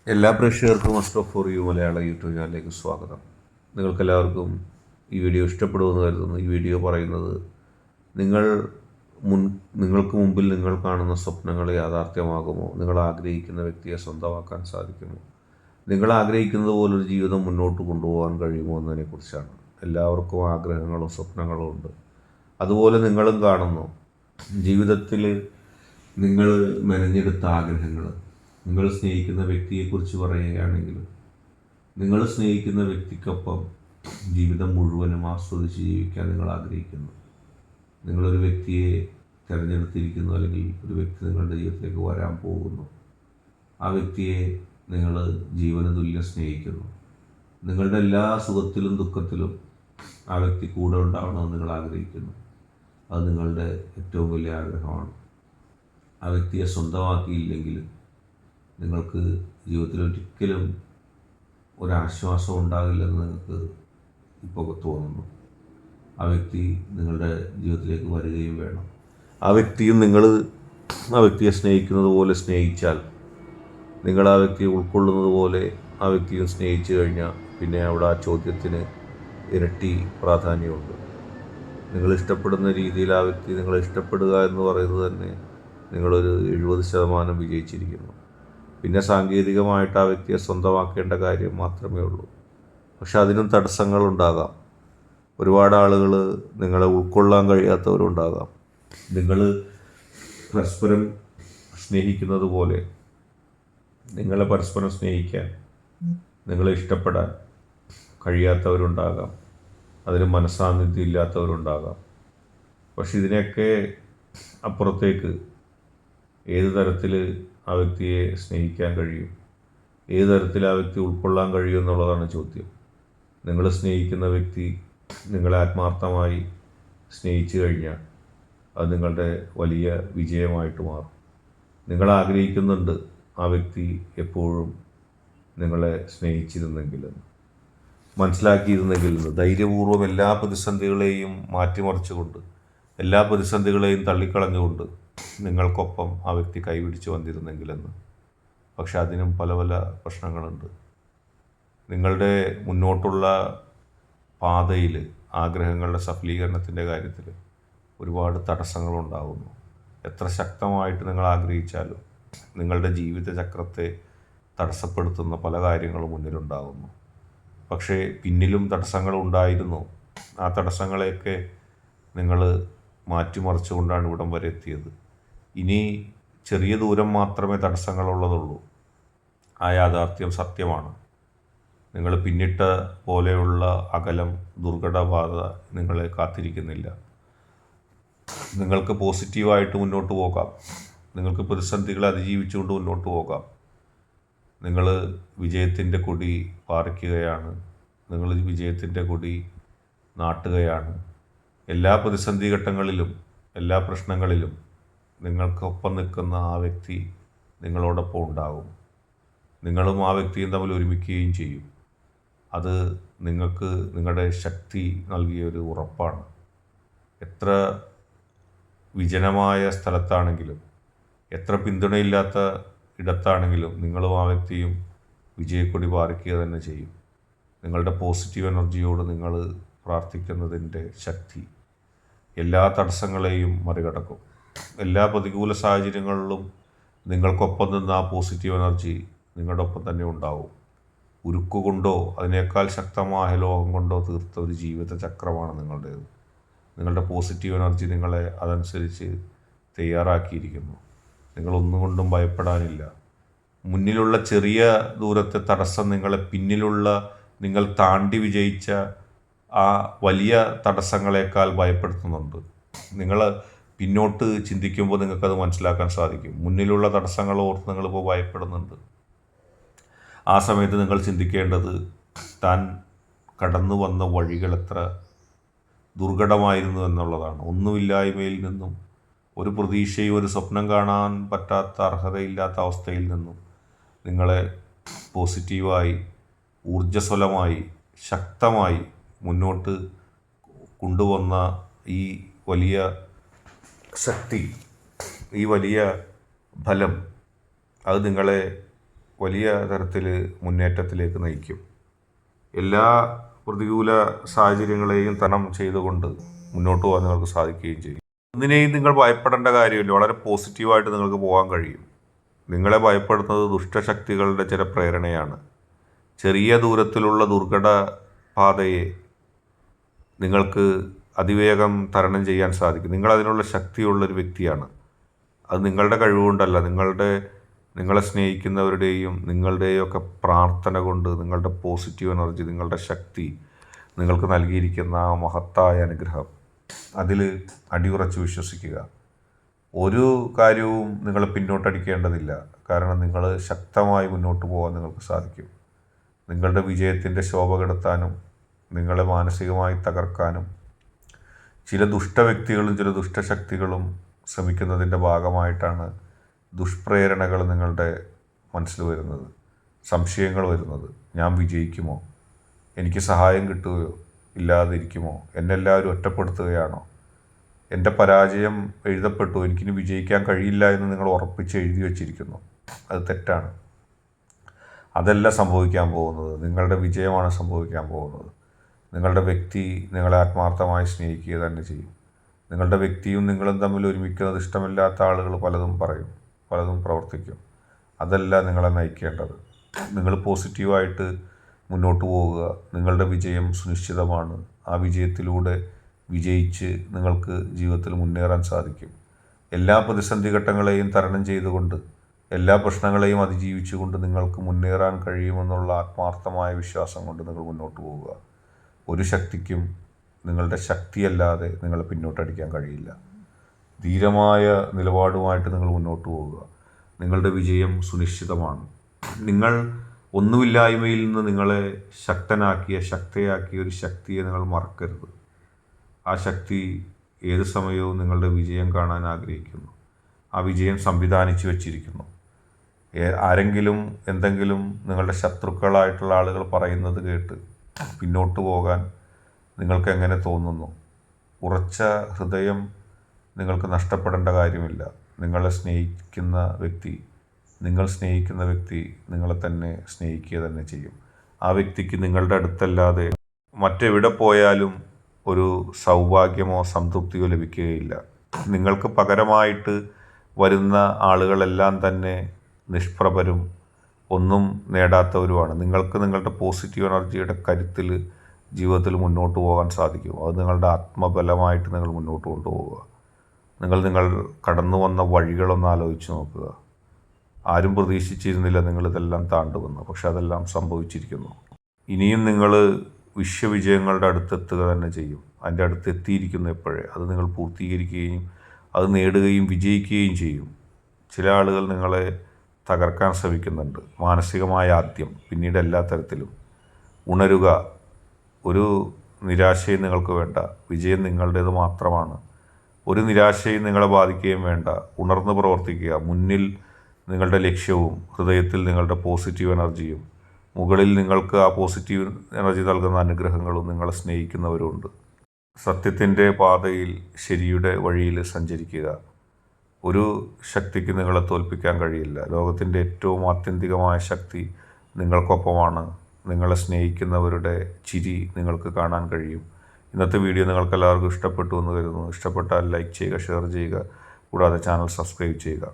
എല്ലാ പ്രേക്ഷകർക്കും must for you Malayala YouTube ചാനലിലേക്ക് സ്വാഗതം. നിങ്ങൾക്കെല്ലാവർക്കും ഈ വീഡിയോ ഇഷ്ടപ്പെടുമെന്ന് കരുതുന്നു. ഈ വീഡിയോ പറയുന്നത് നിങ്ങൾ മുൻ നിങ്ങൾക്ക് മുമ്പിൽ നിങ്ങൾ കാണുന്ന സ്വപ്നങ്ങൾ യാഥാർത്ഥ്യമാകുമോ? നിങ്ങൾ ആഗ്രഹിക്കുന്ന വ്യക്തിയെ സ്വന്തമാക്കാൻ സാധിക്കുമോ? നിങ്ങൾ ആഗ്രഹിക്കുന്നത് പോലൊരു ജീവിതം മുന്നോട്ട് കൊണ്ടുപോകാൻ കഴിയുമോ എന്നതിനെക്കുറിച്ചാണ്. എല്ലാവർക്കും ആഗ്രഹങ്ങളും സ്വപ്നങ്ങളും ഉണ്ട്. അതുപോലെ നിങ്ങളും കാണുന്നു ജീവിതത്തിൽ നിങ്ങൾ മെനഞ്ഞെടുത്ത ആഗ്രഹങ്ങൾ. നിങ്ങൾ സ്നേഹിക്കുന്ന വ്യക്തിയെക്കുറിച്ച് പറയുകയാണെങ്കിൽ, നിങ്ങൾ സ്നേഹിക്കുന്ന വ്യക്തിക്കൊപ്പം ജീവിതം മുഴുവനും ആസ്വദിച്ച് ജീവിക്കാൻ നിങ്ങൾ ആഗ്രഹിക്കുന്നു. നിങ്ങളൊരു വ്യക്തിയെ തിരഞ്ഞെടുത്തിരിക്കുന്നു, അല്ലെങ്കിൽ ഒരു വ്യക്തി നിങ്ങളുടെ ജീവിതത്തിലേക്ക് വരാൻ പോകുന്നു. ആ വ്യക്തിയെ നിങ്ങൾ ജീവന തുല്യം സ്നേഹിക്കുന്നു. നിങ്ങളുടെ എല്ലാ സുഖത്തിലും ദുഃഖത്തിലും ആ വ്യക്തി കൂടെ ഉണ്ടാവണമെന്ന് നിങ്ങൾ ആഗ്രഹിക്കുന്നു. അത് നിങ്ങളുടെ ഏറ്റവും വലിയ ആഗ്രഹമാണ്. ആ വ്യക്തിയെ സ്വന്തമാക്കിയില്ലെങ്കിൽ നിങ്ങൾക്ക് ജീവിതത്തിൽ ഒരിക്കലും ഒരാശ്വാസം ഉണ്ടാകില്ലെന്ന് നിങ്ങൾക്ക് ഇപ്പോൾ തോന്നുന്നു. ആ വ്യക്തി നിങ്ങളുടെ ജീവിതത്തിലേക്ക് വരികയും വേണം. ആ വ്യക്തിയും നിങ്ങൾ ആ വ്യക്തിയെ സ്നേഹിക്കുന്നത് പോലെ സ്നേഹിച്ചാൽ, നിങ്ങൾ ആ വ്യക്തിയെ ഉൾക്കൊള്ളുന്നത് പോലെ ആ വ്യക്തിയും സ്നേഹിച്ചു കഴിഞ്ഞാൽ, പിന്നെ അവിടെ ആ ചോദ്യത്തിന് ഇരട്ടി പ്രാധാന്യമുണ്ട്. നിങ്ങൾ ഇഷ്ടപ്പെടുന്ന രീതിയിൽ ആ വ്യക്തി നിങ്ങളെ ഇഷ്ടപ്പെടുക എന്ന് പറയുന്നത് തന്നെ നിങ്ങളൊരു 70% വിജയിച്ചിരിക്കുന്നു. പിന്നെ സാങ്കേതികമായിട്ട് ആ വ്യക്തിയെ സ്വന്തമാക്കേണ്ട കാര്യം മാത്രമേ ഉള്ളൂ. പക്ഷെ അതിനും തടസ്സങ്ങളുണ്ടാകാം. ഒരുപാട് ആളുകൾ നിങ്ങളെ ഉൾക്കൊള്ളാൻ കഴിയാത്തവരുണ്ടാകാം. നിങ്ങൾ പരസ്പരം സ്നേഹിക്കുന്നത് പോലെ നിങ്ങളെ പരസ്പരം സ്നേഹിക്കാൻ, നിങ്ങളെ ഇഷ്ടപ്പെടാൻ കഴിയാത്തവരുണ്ടാകാം. അതിന് മനസ്സാന്നിധ്യം ഇല്ലാത്തവരുണ്ടാകാം. പക്ഷെ ഇതിനെയൊക്കെ അപ്പുറത്തേക്ക് ഏത് തരത്തിൽ ആ വ്യക്തിയെ സ്നേഹിക്കാൻ കഴിയും, ഏത് തരത്തിൽ ആ വ്യക്തി ഉൾക്കൊള്ളാൻ കഴിയും എന്നുള്ളതാണ് ചോദ്യം. നിങ്ങൾ സ്നേഹിക്കുന്ന വ്യക്തി നിങ്ങളെ ആത്മാർത്ഥമായി സ്നേഹിച്ചു കഴിഞ്ഞാൽ അത് നിങ്ങളുടെ വലിയ വിജയമായിട്ട് മാറും. നിങ്ങൾ ആഗ്രഹിക്കുന്നുണ്ട് ആ വ്യക്തി എപ്പോഴും നിങ്ങളെ സ്നേഹിച്ചിരുന്നെങ്കിൽ, മനസ്സിലാക്കിയിരുന്നെങ്കിൽ, ധൈര്യപൂർവ്വം എല്ലാ പ്രതിസന്ധികളെയും മാറ്റിമറിച്ചുകൊണ്ട്, എല്ലാ പ്രതിസന്ധികളെയും തള്ളിക്കളഞ്ഞുകൊണ്ട് നിങ്ങൾക്കൊപ്പം ആ വ്യക്തി കൈപിടിച്ച് വന്നിരുന്നെങ്കിലെന്ന്. പക്ഷെ അതിനും പല പല പ്രശ്നങ്ങളുണ്ട്. നിങ്ങളുടെ മുന്നോട്ടുള്ള പാതയിൽ, ആഗ്രഹങ്ങളുടെ സഫലീകരണത്തിൻ്റെ കാര്യത്തിൽ ഒരുപാട് തടസ്സങ്ങളുണ്ടാകുന്നു. എത്ര ശക്തമായിട്ട് നിങ്ങൾ ആഗ്രഹിച്ചാലും നിങ്ങളുടെ ജീവിതചക്രത്തെ തടസ്സപ്പെടുത്തുന്ന പല കാര്യങ്ങളും മുന്നിലുണ്ടാകുന്നു. പക്ഷേ പിന്നിലും തടസ്സങ്ങളുണ്ടായിരുന്നു. ആ തടസ്സങ്ങളെയൊക്കെ നിങ്ങൾ മാറ്റിമറിച്ചുകൊണ്ടാണ് ഇവിടം വരെ എത്തിയത്. ഇനി ചെറിയ ദൂരം മാത്രമേ തടസ്സങ്ങളുള്ളതുള്ളൂ. ആ യാഥാർത്ഥ്യം സത്യമാണ്. നിങ്ങൾ പിന്നിട്ട പോലെയുള്ള അകലം, ദുർഘടപാത നിങ്ങളെ കാത്തിരിക്കുന്നില്ല. നിങ്ങൾക്ക് പോസിറ്റീവായിട്ട് മുന്നോട്ട് പോകാം. നിങ്ങൾക്ക് പ്രതിസന്ധികളെ അതിജീവിച്ചുകൊണ്ട് മുന്നോട്ട് പോകാം. നിങ്ങൾ വിജയത്തിൻ്റെ കൊടി പാറിക്കുകയാണ്. നിങ്ങൾ വിജയത്തിൻ്റെ കൊടി നാട്ടുകയാണ്. എല്ലാ പ്രതിസന്ധി ഘട്ടങ്ങളിലും, എല്ലാ പ്രശ്നങ്ങളിലും നിങ്ങൾക്കൊപ്പം നിൽക്കുന്ന ആ വ്യക്തി നിങ്ങളോടൊപ്പം ഉണ്ടാകും. നിങ്ങളും ആ വ്യക്തിയും തമ്മിൽ ഒരുമിക്കുകയും ചെയ്യും. അത് നിങ്ങൾക്ക് നിങ്ങളുടെ ശക്തി നൽകിയൊരു ഉറപ്പാണ്. എത്ര വിജനമായ സ്ഥലത്താണെങ്കിലും, എത്ര പിന്തുണയില്ലാത്ത ഇടത്താണെങ്കിലും നിങ്ങളും ആ വ്യക്തിയും വിജയക്കൊടി പാറിക്കുക തന്നെ ചെയ്യും. നിങ്ങളുടെ പോസിറ്റീവ് എനർജിയോട് നിങ്ങൾ പ്രാർത്ഥിക്കുന്നതിൻ്റെ ശക്തി എല്ലാ തടസ്സങ്ങളെയും മറികടക്കും. എല്ലാ പ്രതികൂല സാഹചര്യങ്ങളിലും നിങ്ങൾക്കൊപ്പം നിന്ന് ആ പോസിറ്റീവ് എനർജി നിങ്ങളുടെ ഒപ്പം തന്നെ ഉണ്ടാവും. ഉരുക്കുകൊണ്ടോ അതിനേക്കാൾ ശക്തമായ ലോകം കൊണ്ടോ തീർത്ത ഒരു ജീവിത ചക്രമാണ് നിങ്ങളുടേത്. നിങ്ങളുടെ പോസിറ്റീവ് എനർജി നിങ്ങളെ അതനുസരിച്ച് തയ്യാറാക്കിയിരിക്കുന്നു. നിങ്ങളൊന്നുകൊണ്ടും ഭയപ്പെടാനില്ല. മുന്നിലുള്ള ചെറിയ ദൂരത്തെ തടസ്സം നിങ്ങളെ പിന്നിലുള്ള നിങ്ങൾ താണ്ടി വിജയിച്ച ആ വലിയ തടസ്സങ്ങളെക്കാൾ ഭയപ്പെടുത്തുന്നുണ്ട്. നിങ്ങൾ പിന്നോട്ട് ചിന്തിക്കുമ്പോൾ നിങ്ങൾക്കത് മനസ്സിലാക്കാൻ സാധിക്കും. മുന്നിലുള്ള തടസ്സങ്ങൾ ഓർത്ത് നിങ്ങളിപ്പോൾ ഭയപ്പെടുന്നുണ്ട്. ആ സമയത്ത് നിങ്ങൾ ചിന്തിക്കേണ്ടത് താൻ കടന്നു വന്ന വഴികൾ എത്ര ദുർഘടമായിരുന്നു എന്നുള്ളതാണ്. ഒന്നുമില്ലായ്മയിൽ നിന്നും, ഒരു പ്രതീക്ഷയും ഒരു സ്വപ്നം കാണാൻ പറ്റാത്ത, അർഹതയില്ലാത്ത അവസ്ഥയിൽ നിന്നും നിങ്ങളെ പോസിറ്റീവായി, ഊർജ്ജസ്വലമായി, ശക്തമായി മുന്നോട്ട് കൊണ്ടുവന്ന ഈ വലിയ ശക്തി, ഈ വലിയ ഫലം, അത് നിങ്ങളെ വലിയ തരത്തിൽ മുന്നേറ്റത്തിലേക്ക് നയിക്കും. എല്ലാ പ്രതികൂല സാഹചര്യങ്ങളെയും തരണം ചെയ്തുകൊണ്ട് മുന്നോട്ട് പോകാൻ നിങ്ങൾക്ക് സാധിക്കുകയും ചെയ്യും. ഒന്നിനെയും നിങ്ങൾ ഭയപ്പെടേണ്ട കാര്യമില്ല. വളരെ പോസിറ്റീവായിട്ട് നിങ്ങൾക്ക് പോകാൻ കഴിയും. നിങ്ങളെ ഭയപ്പെടുന്നത് ദുഷ്ടശക്തികളുടെ ചില പ്രേരണയാണ്. ചെറിയ ദൂരത്തിലുള്ള ദുർഘട പാതയെ നിങ്ങൾക്ക് അതിവേഗം തരണം ചെയ്യാൻ സാധിക്കും. നിങ്ങളതിനുള്ള ശക്തിയുള്ളൊരു വ്യക്തിയാണ്. അത് നിങ്ങളുടെ കഴിവുകൊണ്ടല്ല, നിങ്ങളെ സ്നേഹിക്കുന്നവരുടെയും നിങ്ങളുടെയും ഒക്കെ പ്രാർത്ഥന കൊണ്ട്, നിങ്ങളുടെ പോസിറ്റീവ് എനർജി, നിങ്ങളുടെ ശക്തി, നിങ്ങൾക്ക് നൽകിയിരിക്കുന്ന ആ മഹത്തായ അനുഗ്രഹം, അതിൽ അടിയുറച്ച് വിശ്വസിക്കുക. ഒരു കാര്യവും നിങ്ങൾ പിന്നോട്ടടിക്കേണ്ടതില്ല. കാരണം നിങ്ങൾ ശക്തമായി മുന്നോട്ട് പോകാൻ നിങ്ങൾക്ക് സാധിക്കും. നിങ്ങളുടെ വിജയത്തിൻ്റെ ശോഭ കെടുത്താനും നിങ്ങളെ മാനസികമായി തകർക്കാനും ചില ദുഷ്ടവ്യക്തികളും ചില ദുഷ്ടശക്തികളും ശ്രമിക്കുന്നതിൻ്റെ ഭാഗമായിട്ടാണ് ദുഷ്പ്രേരണകൾ നിങ്ങളുടെ മനസ്സിൽ വരുന്നത്, സംശയങ്ങൾ വരുന്നത്. ഞാൻ വിജയിക്കുമോ? എനിക്ക് സഹായം കിട്ടുകയോ ഇല്ലാതിരിക്കുമോ? എന്നെ എല്ലാവരും ഒറ്റപ്പെടുത്തുകയാണോ? എൻ്റെ പരാജയം എഴുതപ്പെട്ടു, എനിക്കിനി വിജയിക്കാൻ കഴിയില്ല എന്ന് നിങ്ങൾ ഉറപ്പിച്ച് എഴുതി വച്ചിരിക്കുന്നു. അത് തെറ്റാണ്. അതല്ല സംഭവിക്കാൻ പോകുന്നത്. നിങ്ങളുടെ വിജയമാണ് സംഭവിക്കാൻ പോകുന്നത്. നിങ്ങളുടെ വ്യക്തി നിങ്ങളെ ആത്മാർത്ഥമായി സ്നേഹിക്കുക തന്നെ ചെയ്യും. നിങ്ങളുടെ വ്യക്തിയും നിങ്ങളും തമ്മിൽ ഒരുമിക്കുന്നത് ഇഷ്ടമില്ലാത്ത ആളുകൾ പലതും പറയും, പലതും പ്രവർത്തിക്കും. അതല്ല നിങ്ങളെ നയിക്കേണ്ടത്. നിങ്ങൾ പോസിറ്റീവായിട്ട് മുന്നോട്ട് പോവുക. നിങ്ങളുടെ വിജയം സുനിശ്ചിതമാണ്. ആ വിജയത്തിലൂടെ വിജയിച്ച് നിങ്ങൾക്ക് ജീവിതത്തിൽ മുന്നേറാൻ സാധിക്കും. എല്ലാ പ്രതിസന്ധി ഘട്ടങ്ങളെയും തരണം ചെയ്തുകൊണ്ട്, എല്ലാ പ്രശ്നങ്ങളെയും അതിജീവിച്ചുകൊണ്ട് നിങ്ങൾക്ക് മുന്നേറാൻ കഴിയുമെന്നുള്ള ആത്മാർത്ഥമായ വിശ്വാസം കൊണ്ട് നിങ്ങൾ മുന്നോട്ട് പോവുക. ഒരു ശക്തിക്കും നിങ്ങളുടെ ശക്തിയല്ലാതെ നിങ്ങളെ പിന്നോട്ടടിക്കാൻ കഴിയില്ല. ധീരമായ നിലപാടുമായിട്ട് നിങ്ങൾ മുന്നോട്ട് പോവുക. നിങ്ങളുടെ വിജയം സുനിശ്ചിതമാണ്. നിങ്ങൾ ഒന്നുമില്ലായ്മയിൽ നിന്ന് നിങ്ങളെ ശക്തയാക്കിയ ഒരു ശക്തിയെ നിങ്ങൾ മറക്കരുത്. ആ ശക്തി ഏത് സമയവും നിങ്ങളുടെ വിജയം കാണാൻ ആഗ്രഹിക്കുന്നു. ആ വിജയം സംവിധാനിച്ചു വച്ചിരിക്കുന്നു. ആരെങ്കിലും എന്തെങ്കിലും നിങ്ങളുടെ ശത്രുക്കളായിട്ടുള്ള ആളുകൾ പറയുന്നത് കേട്ട് പിന്നോട്ട് പോകാൻ നിങ്ങൾക്ക് എങ്ങനെ തോന്നുന്നു? ഉറച്ച ഹൃദയം നിങ്ങൾക്ക് നഷ്ടപ്പെടേണ്ട കാര്യമില്ല. നിങ്ങൾ സ്നേഹിക്കുന്ന വ്യക്തി നിങ്ങളെ തന്നെ സ്നേഹിക്കുക തന്നെ ചെയ്യും. ആ വ്യക്തിക്ക് നിങ്ങളുടെ അടുത്തല്ലാതെ മറ്റെവിടെ പോയാലും ഒരു സൗഭാഗ്യമോ സംതൃപ്തിയോ ലഭിക്കുകയില്ല. നിങ്ങൾക്ക് പകരമായിട്ട് വരുന്ന ആളുകളെല്ലാം തന്നെ നിഷ്പ്രഭരും ഒന്നും നേടാത്തവരുമാണ്. നിങ്ങൾക്ക് നിങ്ങളുടെ പോസിറ്റീവ് എനർജിയുടെ കരുത്തിൽ ജീവിതത്തിൽ മുന്നോട്ട് പോകാൻ സാധിക്കും. അത് നിങ്ങളുടെ ആത്മബലമായിട്ട് നിങ്ങൾ മുന്നോട്ട് കൊണ്ടുപോവുക. നിങ്ങൾ കടന്നു വന്ന വഴികളൊന്ന് ആലോചിച്ച് നോക്കുക. ആരും പ്രതീക്ഷിച്ചിരുന്നില്ല നിങ്ങളിതെല്ലാം താണ്ടുമെന്ന്. പക്ഷെ അതെല്ലാം സംഭവിച്ചിരിക്കുന്നു. ഇനിയും നിങ്ങൾ വിശ്വവിജയങ്ങളുടെ അടുത്തെത്തുക തന്നെ ചെയ്യും. അതിൻ്റെ അടുത്തെത്തിയിരിക്കുന്നു എപ്പോഴേ. അത് നിങ്ങൾ പൂർത്തീകരിക്കുകയും അത് നേടുകയും വിജയിക്കുകയും ചെയ്യും. ചില ആളുകൾ നിങ്ങളെ തകർക്കാൻ ശ്രമിക്കുന്നുണ്ട്. മാനസികമായ ആദ്യം, പിന്നീട് എല്ലാ തരത്തിലും. ഉണരുക. ഒരു നിരാശയും നിങ്ങൾക്ക് വേണ്ട. വിജയം നിങ്ങളുടേത് മാത്രമാണ്. ഒരു നിരാശയും നിങ്ങളെ ബാധിക്കുകയും വേണ്ട. ഉണർന്ന് പ്രവർത്തിക്കുക. മുന്നിൽ നിങ്ങളുടെ ലക്ഷ്യവും ഹൃദയത്തിൽ നിങ്ങളുടെ പോസിറ്റീവ് എനർജിയും മുകളിൽ നിങ്ങൾക്ക് ആ പോസിറ്റീവ് എനർജി നൽകുന്ന അനുഗ്രഹങ്ങളും നിങ്ങളെ സ്നേഹിക്കുന്നവരുമുണ്ട്. സത്യത്തിൻ്റെ പാതയിൽ ശരിയുടെ വഴിയിൽ സഞ്ചരിക്കുക. ഒരു ശക്തിക്ക് നിങ്ങളെ തോൽപ്പിക്കാൻ കഴിയില്ല. ലോകത്തിൻ്റെ ഏറ്റവും ആത്യന്തികമായ ശക്തി നിങ്ങൾക്കൊപ്പമാണ്. നിങ്ങളെ സ്നേഹിക്കുന്നവരുടെ ചിരി നിങ്ങൾക്ക് കാണാൻ കഴിയും. ഇന്നത്തെ വീഡിയോ നിങ്ങൾക്ക് എല്ലാവർക്കും ഇഷ്ടപ്പെട്ടു എന്ന് കരുതുന്നു. ഇഷ്ടപ്പെട്ടാൽ ലൈക്ക് ചെയ്യുക, ഷെയർ ചെയ്യുക, കൂടാതെ ചാനൽ സബ്സ്ക്രൈബ് ചെയ്യുക.